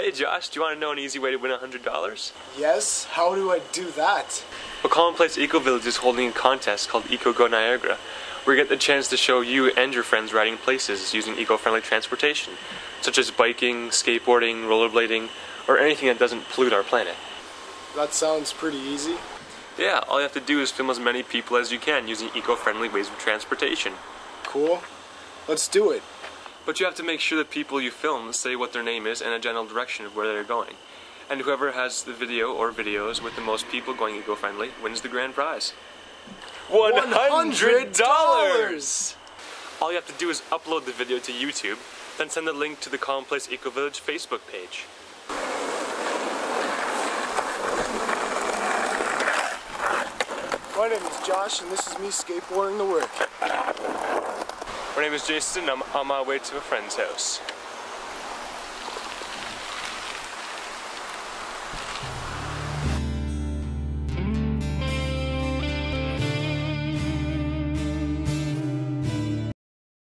Hey Josh, do you want to know an easy way to win $100? Yes? How do I do that? Well, Commonplace Eco Village is holding a contest called Eco Go Niagara, where you get the chance to show you and your friends riding places using eco-friendly transportation, such as biking, skateboarding, rollerblading, or anything that doesn't pollute our planet. That sounds pretty easy. Yeah, all you have to do is film as many people as you can using eco-friendly ways of transportation. Cool. Let's do it. But you have to make sure the people you film say what their name is and a general direction of where they're going. And whoever has the video or videos with the most people going eco-friendly wins the grand prize. $100! All you have to do is upload the video to YouTube, then send the link to the Commonplace Eco Village Facebook page. My name is Josh, and this is me skateboarding to work. My name is Jason, and I'm on my way to a friend's house.